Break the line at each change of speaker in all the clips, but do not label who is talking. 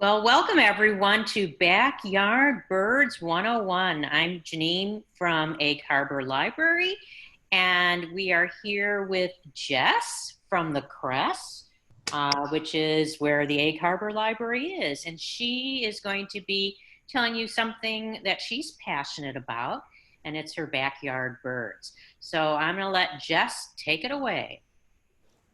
Well, welcome everyone to Backyard Birds 101. I'm Janine from Egg Harbor Library, and we are here with Jess from the Kress, which is where the Egg Harbor Library is. And she is going to be telling you something that she's passionate about, and it's her backyard birds. So I'm going to let Jess take it away.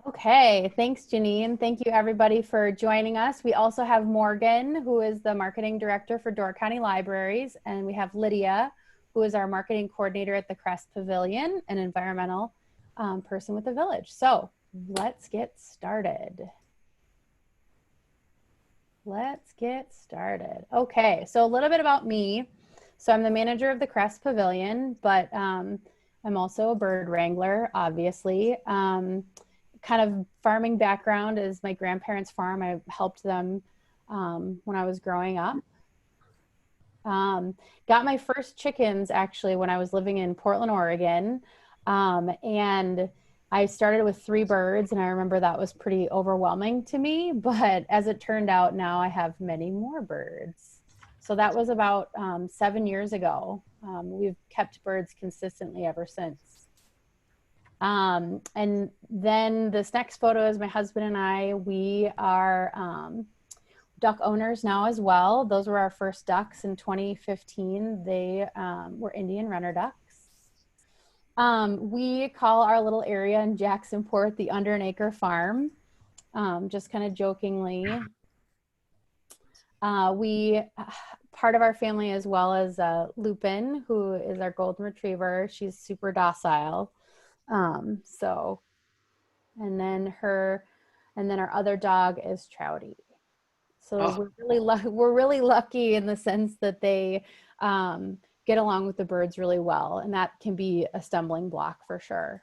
Okay, thanks, Janine. Thank you, everybody, for joining us. We also have Morgan, who is the marketing director for Door County Libraries, and we have Lydia, who is our marketing coordinator at the Kress Pavilion, an environmental person with the village. So let's get started. Okay, so a little bit about me. So I'm the manager of the Kress Pavilion, but I'm also a bird wrangler, obviously. Kind of farming background is my grandparents' farm. I helped them when I was growing up. Got my first chickens actually when I was living in Portland, Oregon. And I started with 3 birds, and I remember that was pretty overwhelming to me. But as it turned out, now I have many more birds. So that was about 7 years ago. We've kept birds consistently ever since. And then this next photo is my husband and I. We are duck owners now as well. Those were our first ducks in 2015. They were Indian runner ducks. We call our little area in Jacksonport the Under an Acre Farm, just kind of jokingly. Part of our family as well as Lupin, who is our golden retriever. She's super docile. And then our other dog is Trouty. So
Oh,
we're really lucky in the sense that they get along with the birds really well, and that can be a stumbling block for sure.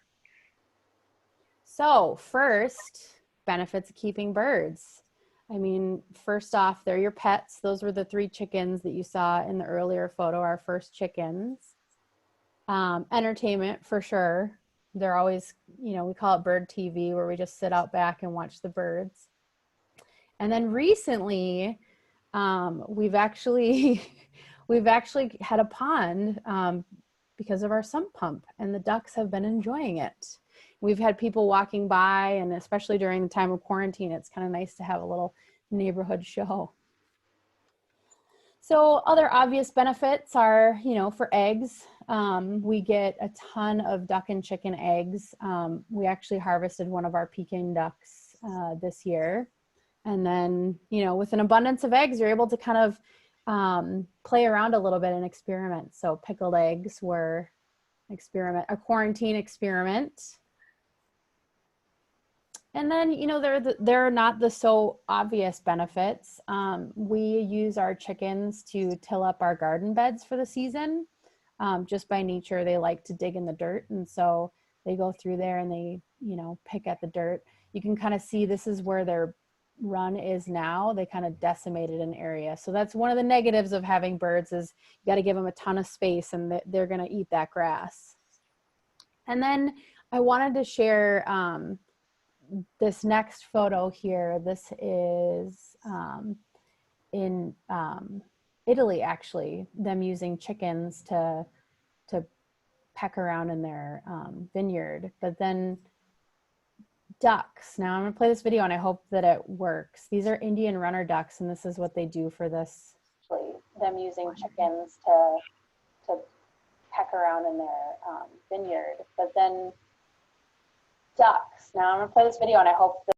So first, benefits of keeping birds. I mean, first off, they're your pets. Those were the 3 chickens that you saw in the earlier photo, our first chickens. Entertainment for sure. They're always, we call it bird TV, where we just sit out back and watch the birds. And then recently, we've actually had a pond because of our sump pump, and the ducks have been enjoying it. We've had people walking by, and especially during the time of quarantine, it's kind of nice to have a little neighborhood show. So other obvious benefits are, for eggs, we get a ton of duck and chicken eggs. We actually harvested one of our Peking ducks this year. And then, with an abundance of eggs, you're able to kind of play around a little bit and experiment. So pickled eggs were a quarantine experiment. And then, they're not the so obvious benefits. We use our chickens to till up our garden beds for the season. Just by nature, they like to dig in the dirt. And so they go through there and they, pick at the dirt. You can kind of see this is where their run is now. They kind of decimated an area. So that's one of the negatives of having birds is you got to give them a ton of space, and they're going to eat that grass. And then I wanted to share this next photo here. This is in Italy, actually, them using chickens to peck around in their vineyard. But then ducks. Now I'm going to play this video, and I hope that it works. These are Indian runner ducks, and this is what they do for this. Actually, them using chickens to peck around in their vineyard. But then ducks. Now I'm going to play this video, and I hope that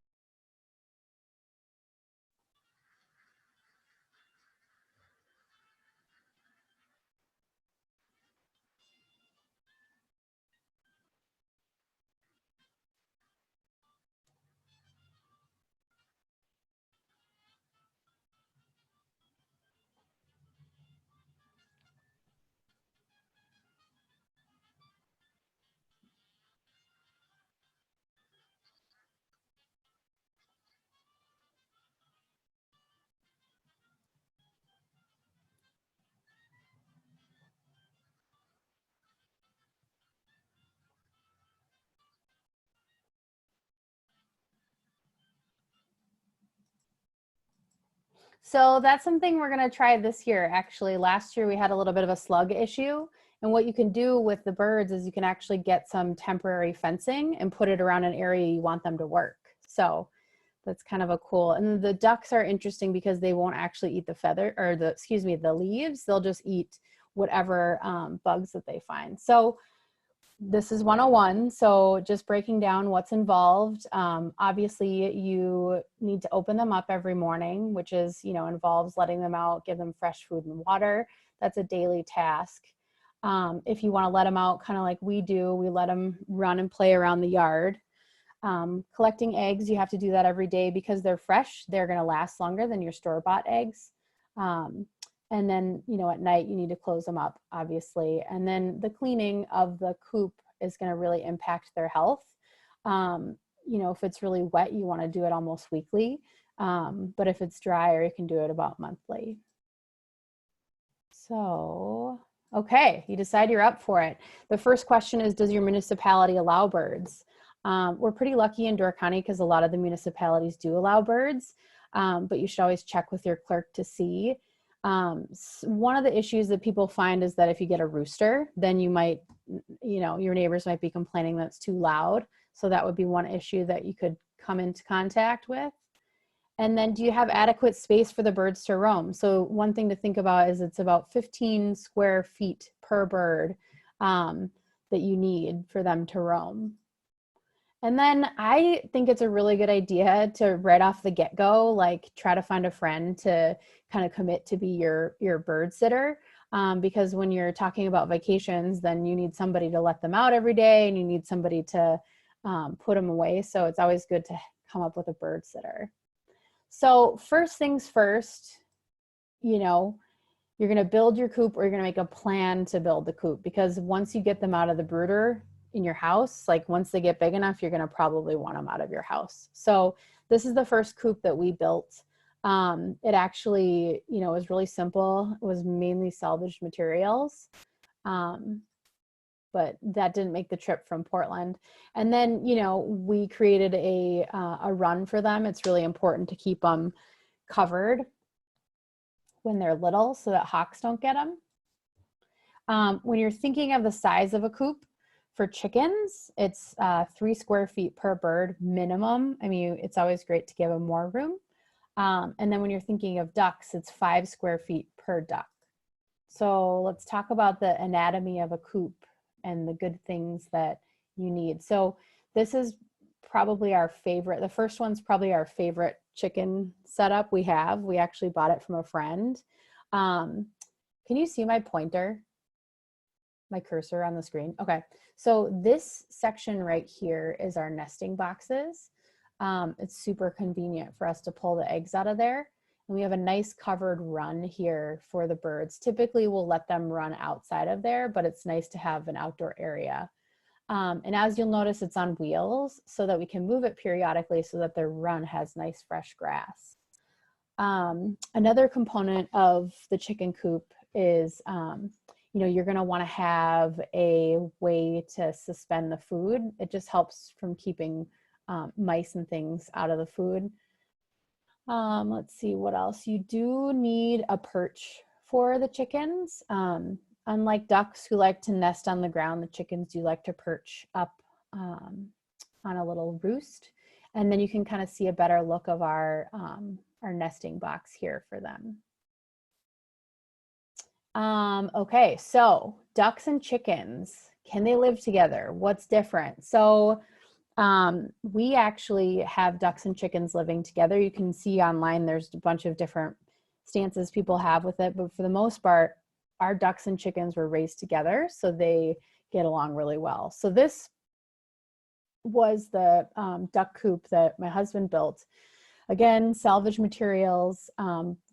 So that's something we're going to try this year. Actually, last year we had a little bit of a slug issue. And what you can do with the birds is you can actually get some temporary fencing and put it around an area you want them to work. So that's kind of a cool. And the ducks are interesting because they won't actually eat the feather or the leaves. They'll just eat whatever bugs that they find. So this is 101. So just breaking down what's involved. Obviously you need to open them up every morning, which is, involves letting them out, give them fresh food and water. That's a daily task. If you want to let them out kind of like we do, we let them run and play around the yard. Collecting eggs, you have to do that every day because they're fresh. They're going to last longer than your store-bought eggs. And then, at night you need to close them up, obviously. And then the cleaning of the coop is going to really impact their health. If it's really wet, you want to do it almost weekly. But if it's drier, you can do it about monthly. So, okay, you decide you're up for it. The first question is, does your municipality allow birds? We're pretty lucky in Door County because a lot of the municipalities do allow birds, but you should always check with your clerk to see. One of the issues that people find is that if you get a rooster, then you might, your neighbors might be complaining that it's too loud. So that would be one issue that you could come into contact with. And then do you have adequate space for the birds to roam? So one thing to think about is it's about 15 square feet per bird that you need for them to roam. And then I think it's a really good idea to right off the get-go, like try to find a friend to kind of commit to be your bird sitter. Because when you're talking about vacations, then you need somebody to let them out every day and you need somebody to put them away. So it's always good to come up with a bird sitter. So first things first, you're going to build your coop or you're going to make a plan to build the coop, because once you get them out of the brooder in your house, like once they get big enough, you're going to probably want them out of your house. So this is the first coop that we built. It actually, was really simple. It was mainly salvaged materials. But that didn't make the trip from Portland. And then, we created a run for them. It's really important to keep them covered when they're little so that hawks don't get them. When you're thinking of the size of a coop for chickens, it's 3 square feet per bird minimum. I mean, it's always great to give them more room. And then when you're thinking of ducks, it's 5 square feet per duck. So let's talk about the anatomy of a coop and the good things that you need. So this is probably our favorite. The first one's probably our favorite chicken setup we have. We actually bought it from a friend. Can you see my pointer? My cursor on the screen? Okay. So this section right here is our nesting boxes. It's super convenient for us to pull the eggs out of there. And we have a nice covered run here for the birds. Typically we'll let them run outside of there, but it's nice to have an outdoor area. And as you'll notice, it's on wheels so that we can move it periodically so that their run has nice fresh grass. Another component of the chicken coop is, you're going to want to have a way to suspend the food. It just helps from keeping mice and things out of the food. Let's see what else. You do need a perch for the chickens. Unlike ducks who like to nest on the ground, the chickens do like to perch up on a little roost. And then you can kind of see a better look of our nesting box here for them. Okay, so ducks and chickens, can they live together? What's different? So we actually have ducks and chickens living together. You can see online there's a bunch of different stances people have with it, but for the most part, our ducks and chickens were raised together, so they get along really well. So this was the duck coop that my husband built. Again, salvage materials,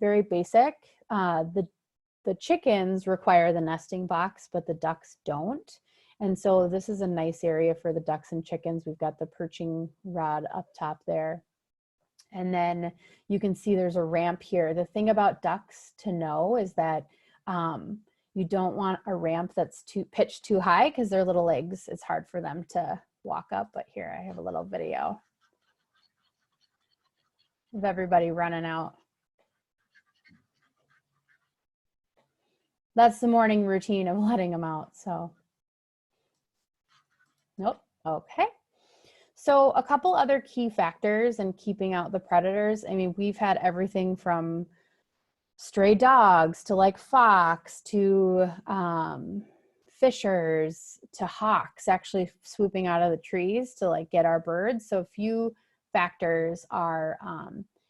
very basic. The chickens require the nesting box, but the ducks don't. And so this is a nice area for the ducks and chickens. We've got the perching rod up top there. And then you can see there's a ramp here. The thing about ducks to know is that you don't want a ramp that's pitched too high because their little legs, it's hard for them to walk up. But here I have a little video of everybody running out. That's the morning routine of letting them out. So, nope. Okay. So a couple other key factors in keeping out the predators. I mean, we've had everything from stray dogs to like fox to fishers to hawks actually swooping out of the trees to like get our birds. So a few factors are,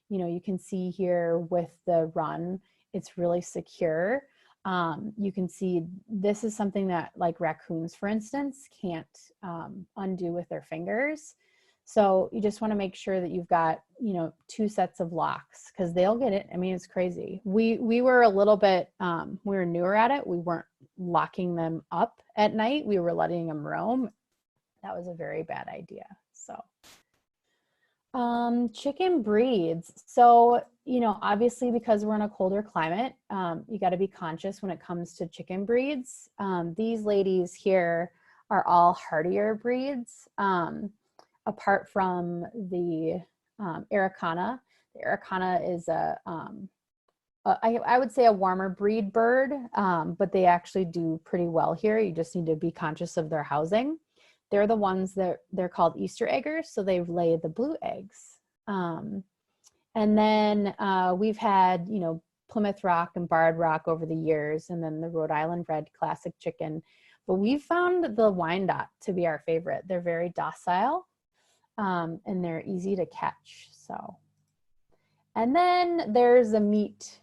you can see here with the run, it's really secure. You can see this is something that like raccoons, for instance, can't undo with their fingers. So you just want to make sure that you've got, two sets of locks because they'll get it. I mean, it's crazy. We were a little bit, we were newer at it. We weren't locking them up at night. We were letting them roam. That was a very bad idea. So, chicken breeds. So, obviously because we're in a colder climate, you got to be conscious when it comes to chicken breeds. These ladies here are all hardier breeds. Apart from the Araucana. The Araucana is I would say a warmer breed bird, but they actually do pretty well here. You just need to be conscious of their housing. They're the ones that they're called Easter eggers, so they lay the blue eggs. And then we've had, Plymouth Rock and Barred Rock over the years, and then the Rhode Island Red classic chicken. But we've found the Wyandotte to be our favorite. They're very docile. And they're easy to catch. So, and then there's a meat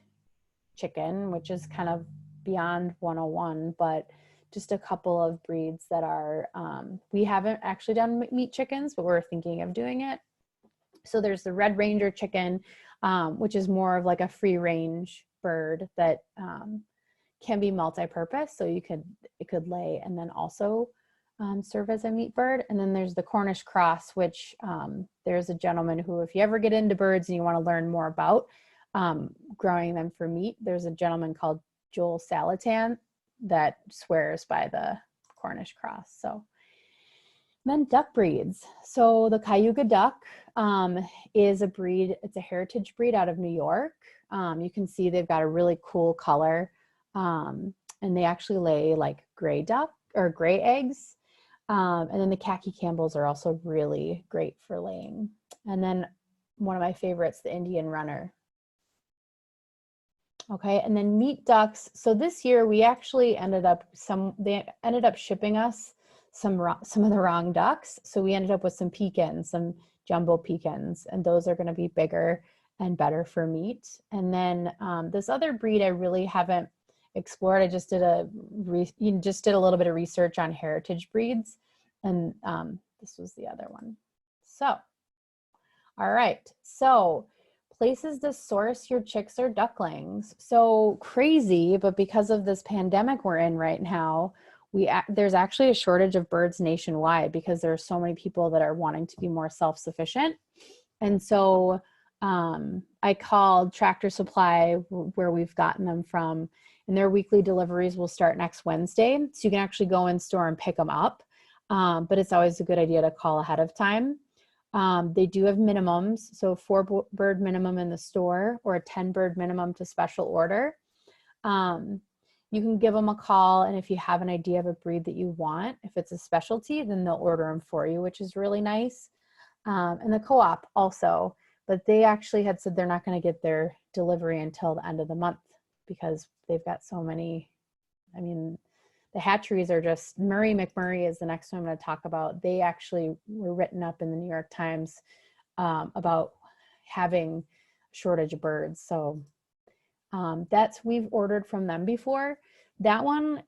chicken, which is kind of beyond 101, but just a couple of breeds that are, we haven't actually done meat chickens, but we're thinking of doing it. So there's the Red Ranger chicken, which is more of like a free range bird that can be multi-purpose. So it could lay and then also serve as a meat bird. And then there's the Cornish cross, which there's a gentleman who, if you ever get into birds and you want to learn more about growing them for meat, there's a gentleman called Joel Salatan that swears by the Cornish cross. So then duck breeds. So the Cayuga duck is a breed, it's a heritage breed out of New York. You can see they've got a really cool color, and they actually lay like gray duck or gray eggs. And then the khaki Campbells are also really great for laying. And then one of my favorites, the Indian runner. Okay, and then meat ducks. So this year we actually they ended up shipping us some of the wrong ducks. So we ended up with some pecans, some jumbo pecans, and those are going to be bigger and better for meat. And then this other breed I really haven't explored. I just did a little bit of research on heritage breeds, and this was the other one. So, all right. So places to source your chicks or ducklings. So crazy, but because of this pandemic we're in right now, there's actually a shortage of birds nationwide because there are so many people that are wanting to be more self-sufficient. And so I called Tractor Supply, where we've gotten them from, and their weekly deliveries will start next Wednesday. So you can actually go in store and pick them up. But it's always a good idea to call ahead of time. They do have minimums, so 4 bird minimum in the store or a 10 bird minimum to special order. You can give them a call, and if you have an idea of a breed that you want, if it's a specialty, then they'll order them for you, which is really nice. And the Co-op also, but they actually had said they're not going to get their delivery until the end of the month because they've got so many. I mean, the hatcheries are just, Murray McMurray is the next one I'm going to talk about. They actually were written up in the New York Times about having shortage of birds. So we've ordered from them before. That one,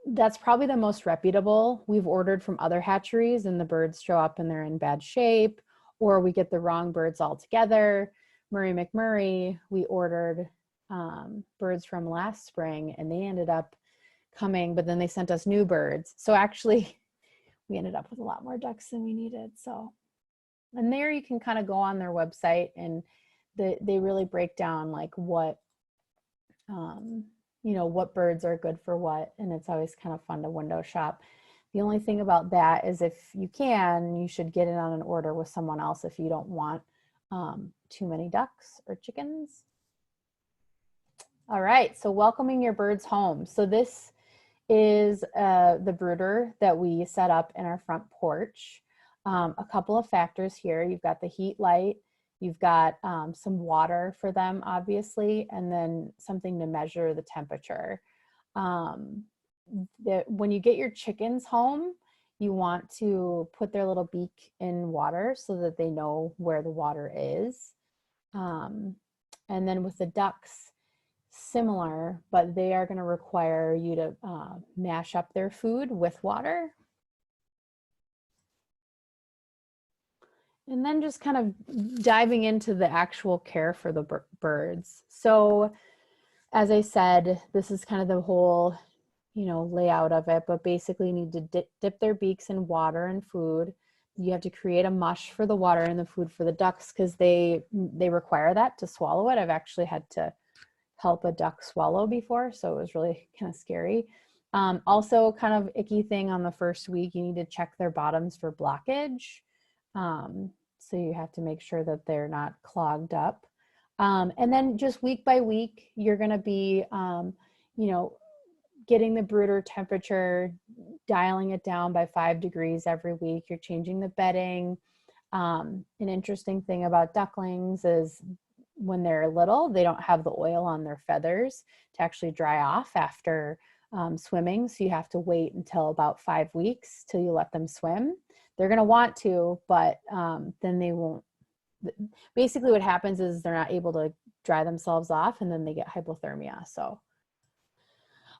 that's probably the most reputable. We've ordered from other hatcheries and the birds show up and they're in bad shape, or we get the wrong birds altogether. Murray McMurray, we ordered birds from last spring and they ended up coming, but then they sent us new birds. So actually we ended up with a lot more ducks than we needed. So, and there you can kind of go on their website and they really break down like what what birds are good for what, and it's always kind of fun to window shop. The only thing about that is if you should get in on an order with someone else if you don't want too many ducks or chickens. All right, so welcoming your birds home. So this is the brooder that we set up in our front porch. A couple of factors here. You've got the heat light, you've got some water for them, obviously, and then something to measure the temperature. When you get your chickens home, you want to put their little beak in water so that they know where the water is. And then with the ducks, similar, but they are going to require you to mash up their food with water. And then just kind of diving into the actual care for the birds. So as I said, this is kind of the whole, layout of it, but basically you need to dip their beaks in water and food. You have to create a mush for the water and the food for the ducks because they require that to swallow it. I've actually had to help a duck swallow before, so it was really kind of scary. Also, kind of icky thing on the first week, you need to check their bottoms for blockage. So you have to make sure that they're not clogged up. And then just week by week, you're going to be, getting the brooder temperature, dialing it down by 5 degrees every week. You're changing the bedding. An interesting thing about ducklings is when they're little, they don't have the oil on their feathers to actually dry off after swimming. So you have to wait until about 5 weeks till you let them swim. They're going to want to, but then they won't. Basically what happens is they're not able to dry themselves off and then they get hypothermia. So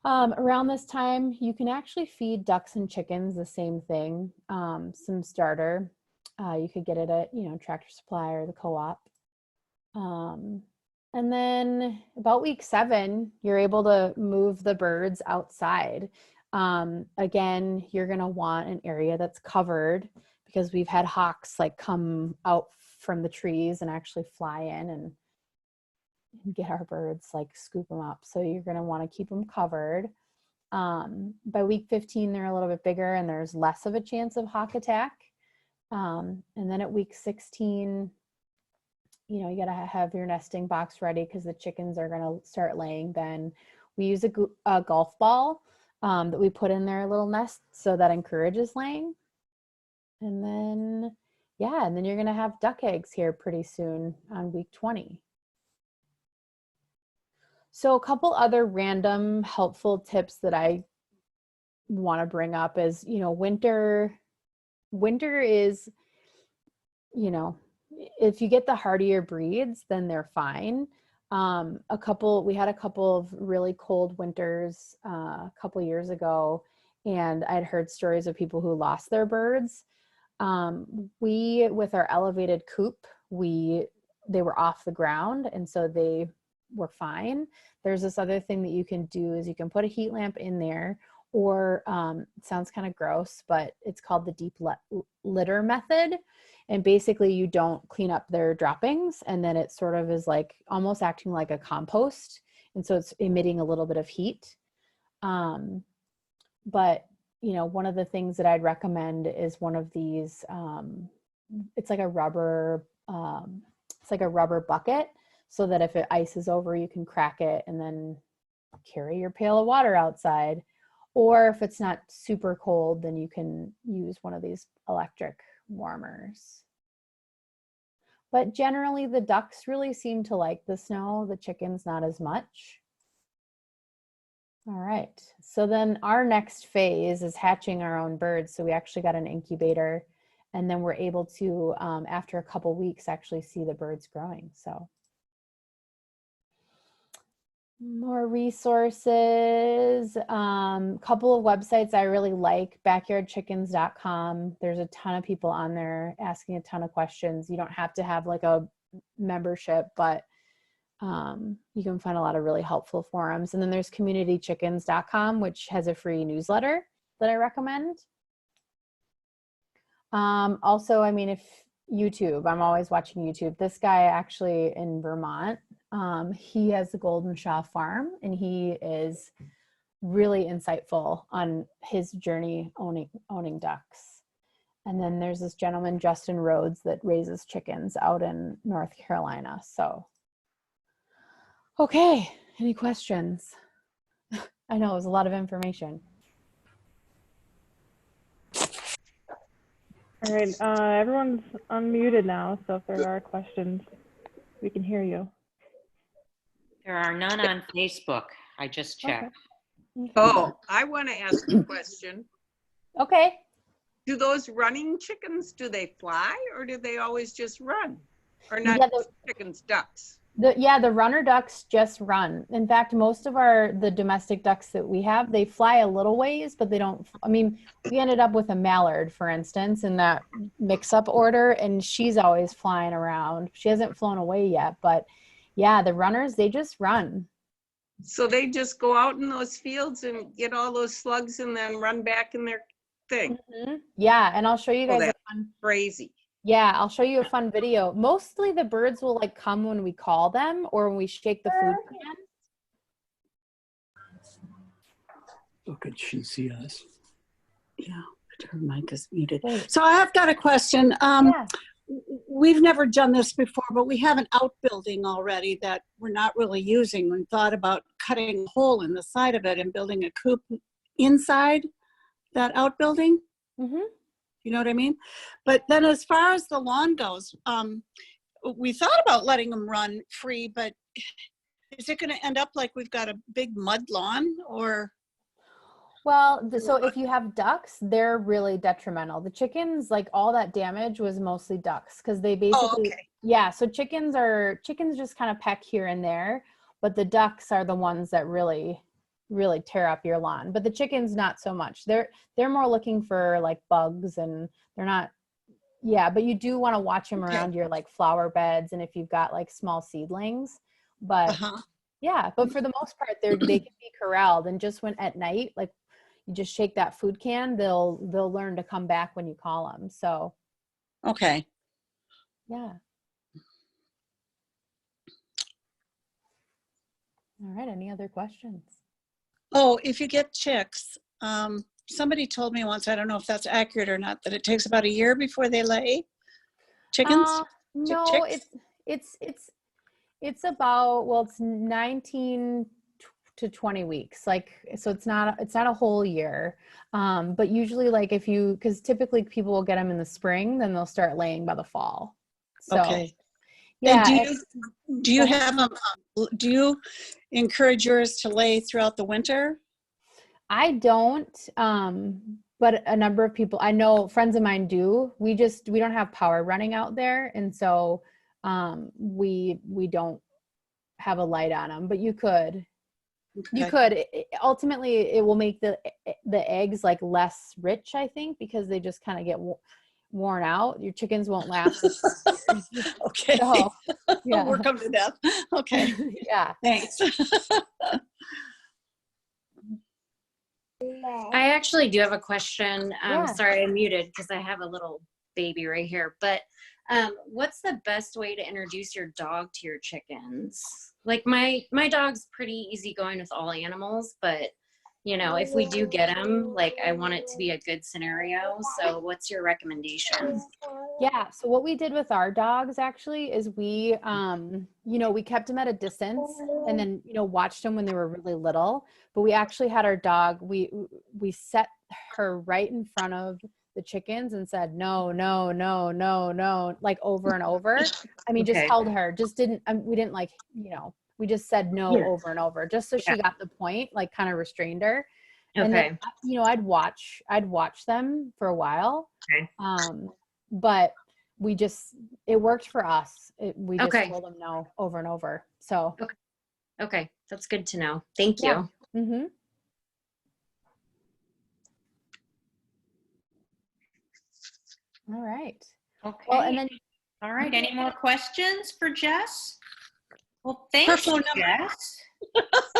around this time, you can actually feed ducks and chickens the same thing, some starter. You could get it at, Tractor Supply or the Co-op. And then about week 7, you're able to move the birds outside. Again, you're going to want an area that's covered because we've had hawks like come out from the trees and actually fly in and get our birds, like scoop them up. So you're going to want to keep them covered. By week 15, they're a little bit bigger and there's less of a chance of hawk attack. And then at week 16, you got to have your nesting box ready because the chickens are going to start laying then. We use a golf ball that we put in their little nest, so that encourages laying. And then, and then you're going to have duck eggs here pretty soon on week 20. So a couple other random helpful tips that I want to bring up is, winter is, if you get the hardier breeds, then they're fine. We had a couple of really cold winters a couple years ago, and I'd heard stories of people who lost their birds. With our elevated coop, they were off the ground, and so they were fine. There's this other thing that you can do is you can put a heat lamp in there, or it sounds kind of gross, but it's called the deep litter method. And basically you don't clean up their droppings, and then it sort of is like almost acting like a compost. And so it's emitting a little bit of heat. But one of the things that I'd recommend is one of these, it's like a rubber bucket, so that if it ices over, you can crack it and then carry your pail of water outside. Or if it's not super cold, then you can use one of these electric warmers. But generally the ducks really seem to like the snow, the chickens not as much. All right, so then our next phase is hatching our own birds. So we actually got an incubator, and then we're able to, after a couple weeks, actually see the birds growing. So more resources, couple of websites I really like, backyardchickens.com. There's a ton of people on there asking a ton of questions. You don't have to have like a membership, but you can find a lot of really helpful forums. And then there's communitychickens.com, which has a free newsletter that I recommend. Also, if YouTube, I'm always watching YouTube. This guy actually in Vermont, he has the Golden Shaw Farm, and he is really insightful on his journey owning ducks. And then there's this gentleman, Justin Rhodes, that raises chickens out in North Carolina. So, okay, Any questions? I know it was a lot of information.
All right, everyone's unmuted now, so if there are questions, we can hear you.
There are none on Facebook. I just checked.
Okay.
Oh, I want to ask a question.
Okay.
Do those running chickens, do they fly or do they always just run? Or not
Yeah,
chickens, ducks?
The runner ducks just run. In fact, most of the domestic ducks that we have, they fly a little ways, but they don't. I mean, we ended up with a mallard, for instance, in that mix-up order, and she's always flying around. She hasn't flown away yet, but yeah, the runners, they just run.
So they just go out in those fields and get all those slugs and then run back in their thing.
Mm-hmm. Yeah, and I'll show you guys a
That's
fun.
crazy.
Yeah, I'll show you a fun video. Mostly the birds will like come when we call them or when we shake the food can.
Oh, could she see us?
Yeah, but her mic is muted.
Wait.
So I have got a question.
Yeah.
We've never done this before, but we have an outbuilding already that we're not really using. We thought about cutting a hole in the side of it and building a coop inside that outbuilding.
Mm-hmm.
You know what I mean? But then as far as the lawn goes, we thought about letting them run free, but is it going to end up like we've got a big mud lawn or?
Well, so if you have ducks, they're really detrimental. The chickens, like all that damage was mostly ducks because they basically, yeah. So chickens just kind of peck here and there, but the ducks are the ones that really tear up your lawn. But the chickens, not so much. They're more looking for like bugs and they're not, yeah, but you do want to watch them around your like flower beds and if you've got like small seedlings, but yeah, but for the most part, they can be corralled and just when at night, like you just shake that food can, they'll learn to come back when you call them. So.
Okay.
Yeah. All right. Any other questions?
Oh, if you get chicks, somebody told me once, I don't know if that's accurate or not, that it takes about a year before they lay chickens.
No,
chicks?
it's about, well, it's 19 to 20 weeks. Like, so it's not a whole year. But usually like because typically people will get them in the spring, then they'll start laying by the fall. So,
okay.
Yeah.
And do you have them, do you encourage yours to lay throughout the winter?
I don't, but a number of people, I know friends of mine do. We don't have power running out there. And so we don't have a light on them, but you could. Okay. You could. Ultimately, it will make the eggs like less rich, I think, because they just kind of get worn out. Your chickens won't last.
Okay.
So, yeah.
We'll work them to death. Okay.
Yeah.
Thanks.
I actually do have a question.
Yeah.
Sorry, I'm muted because I have a little baby right here. But what's the best way to introduce your dog to your chickens? Like my dog's pretty easygoing with all animals, but you know, if we do get them, like I want it to be a good scenario. So what's your recommendation?
Yeah. So what we did with our dogs actually is we kept them at a distance and then, watched them when they were really little, but we actually had our dog, we set her right in front of the chickens and said, no, no, no, no, no, like over and over. I mean, just held her, just didn't, we didn't like, we just said no over and over, just so she got the point, like kind of restrained her. And then, I'd watch them for a while.
Okay.
But it worked for us. We just told them no over and over. So.
Okay. That's good to know. Thank you.
Yeah. Mm-hmm. All right.
Okay.
Well, and then.
All right. Any more questions for Jess? Well, thanks, Jess.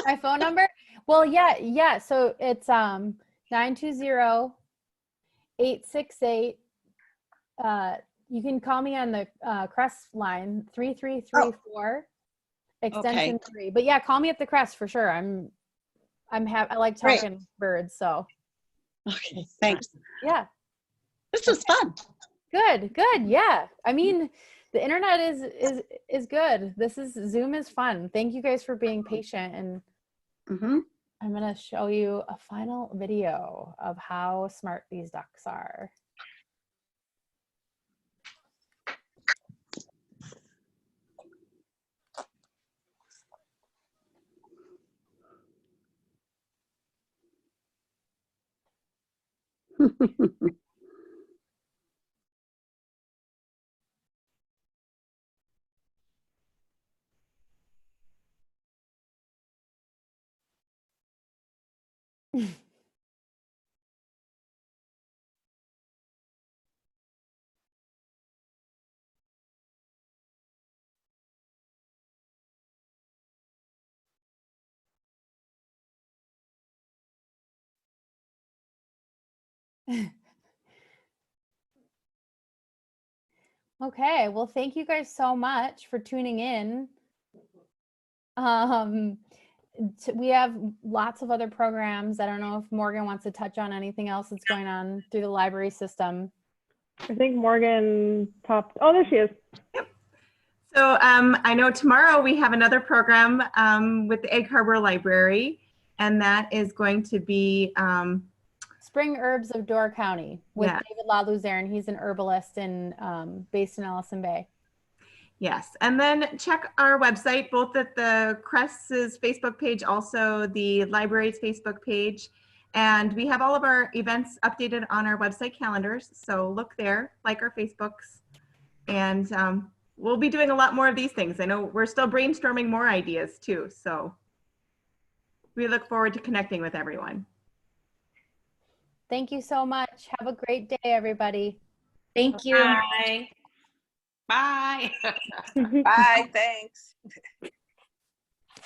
My phone number? Well, yeah. So it's 920-868. You can call me on the Kress line 3334 extension 3. But yeah, call me at the Kress for sure. I like talking birds, so.
Okay, thanks.
Yeah.
This was fun.
Good. Yeah. I mean, The internet is good. Zoom is fun. Thank you guys for being patient, and I'm gonna show you a final video of how smart these ducks are. Okay, well, thank you guys so much for tuning in. We have lots of other programs. I don't know if Morgan wants to touch on anything else that's going on through the library system.
I think Morgan popped. Oh, there she is.
So I know tomorrow we have another program with the Egg Harbor Library, and that is going to be
Spring Herbs of Door County with
Yeah.
David LaLuzerne. He's an herbalist based in Ellison Bay.
Yes, and then check our website, both at the Kress's Facebook page, also the library's Facebook page. And we have all of our events updated on our website calendars. So look there, like our Facebooks. And we'll be doing a lot more of these things. I know we're still brainstorming more ideas too. So we look forward to connecting with everyone.
Thank you so much. Have a great day, everybody.
Thank you.
Bye. Bye.
Bye, thanks.